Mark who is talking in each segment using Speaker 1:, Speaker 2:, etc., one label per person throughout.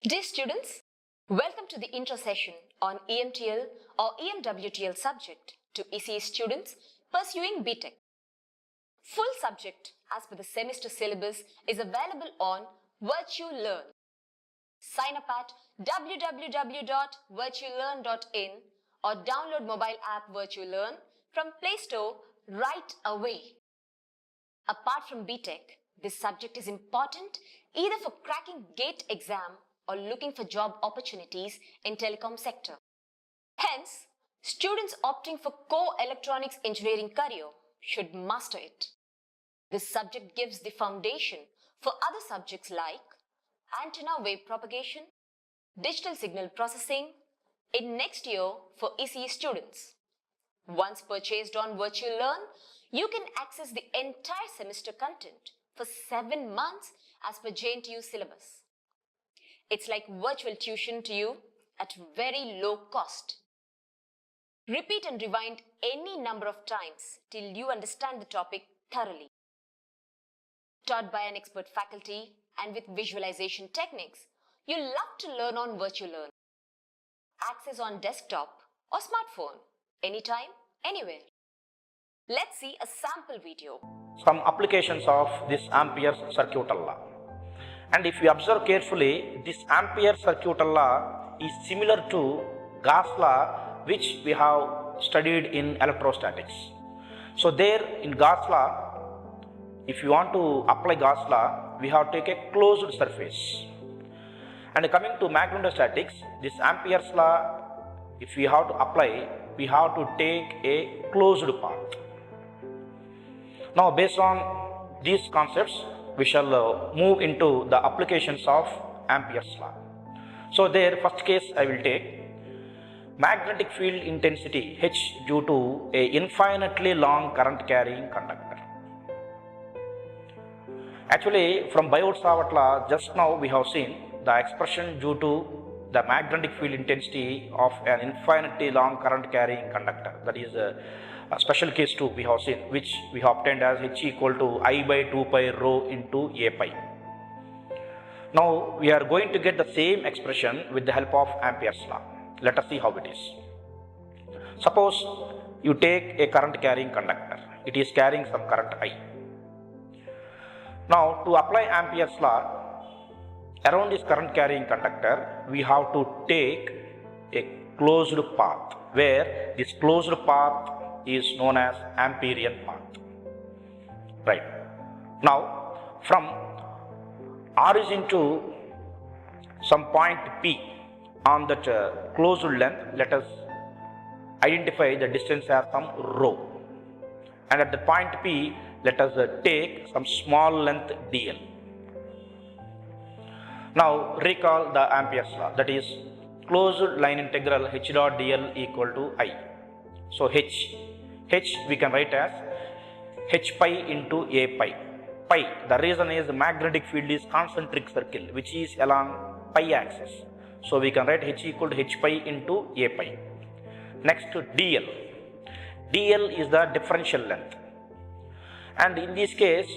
Speaker 1: Dear students, welcome to the intro session on EMTL or EMWTL subject to ECE students pursuing BTech. Full subject as per the semester syllabus is available on Virtulearn. Sign up at www.virtulearn.in or download mobile app Virtulearn from Play Store right away. Apart from BTech, this subject is important either for cracking GATE exam or looking for job opportunities in telecom sector. Hence, students opting for core electronics engineering career should master it. This subject gives the foundation for other subjects like antenna wave propagation, digital signal processing in next year for ECE students. Once purchased on Virtulearn, you can access the entire semester content for 7 months as per JNTU syllabus. It's like virtual tuition to you at very low cost. Repeat and rewind any number of times till you understand the topic thoroughly. Taught by an expert faculty and with visualization techniques, you love to learn on Virtulearn. Access on desktop or smartphone, anytime, anywhere. Let's see a sample video.
Speaker 2: Some applications of this Ampere's circuit law. And if you observe carefully, this Ampere circuit law is similar to Gauss law, which we have studied in electrostatics. So there in Gauss law, if you want to apply Gauss law, we have to take a closed surface. And coming to magnetostatics, this Ampere's law, if we have to apply, we have to take a closed path. Now based on these concepts, we shall move into the applications of Ampere's law. So there, first case I will take magnetic field intensity H due to a infinitely long current carrying conductor. Actually, from Biot-Savart law, just now we have seen the expression due to the magnetic field intensity of an infinitely long current carrying conductor. That is a special case 2 we have seen, which we have obtained as H equal to I by 2 pi rho into A pi. Now we are going to get the same expression with the help of Ampere's law. Let us see how it is. Suppose you take a current carrying conductor. It is carrying some current I. Now to apply Ampere's law, around this current carrying conductor, we have to take a closed path, where this closed path is known as Amperian path. Right. Now from origin to some point P on that closed length, let us identify the distance as some rho. And at the point P, let us take some small length dl. Now recall the Ampere's law, that is closed line integral H dot dl equal to I. So H we can write as H pi into A pi. Pi, the reason is the magnetic field is concentric circle which is along pi axis. So we can write H equal to H pi into A pi. Next to dl. dl is the differential length. And in this case,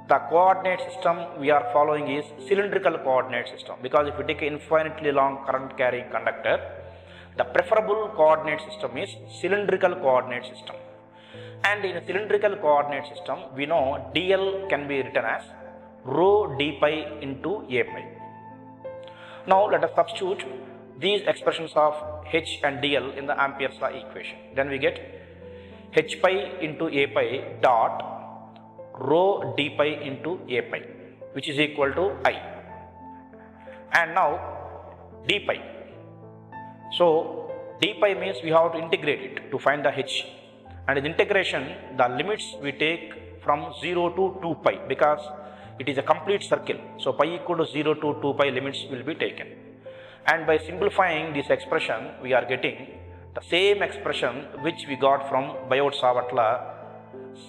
Speaker 2: the coordinate system we are following is cylindrical coordinate system, because if you take an infinitely long current carrying conductor, the preferable coordinate system is cylindrical coordinate system. And in a cylindrical coordinate system, we know dl can be written as rho d pi into A pi. Now let us substitute these expressions of H and dl in the Ampere's law equation. Then we get H pi into A pi dot rho d pi into A pi, which is equal to I. And now d pi. So d pi means we have to integrate it to find the H. And in integration, the limits we take from 0 to 2 pi, because it is a complete circle. So pi equal to 0 to 2 pi limits will be taken. And by simplifying this expression, we are getting the same expression which we got from Biot-Savart law,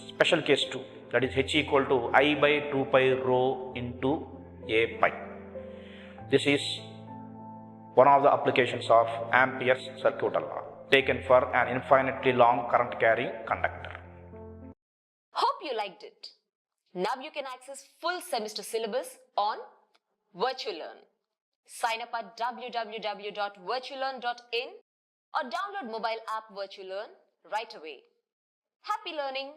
Speaker 2: special case 2. That is H equal to I by 2 pi rho into A pi. This is one of the applications of Ampere's circuit law, taken for an infinitely long current carrying conductor.
Speaker 1: Hope you liked it. Now you can access full semester syllabus on Virtulearn. Sign up at www.virtulearn.in or download mobile app Virtulearn right away. Happy learning!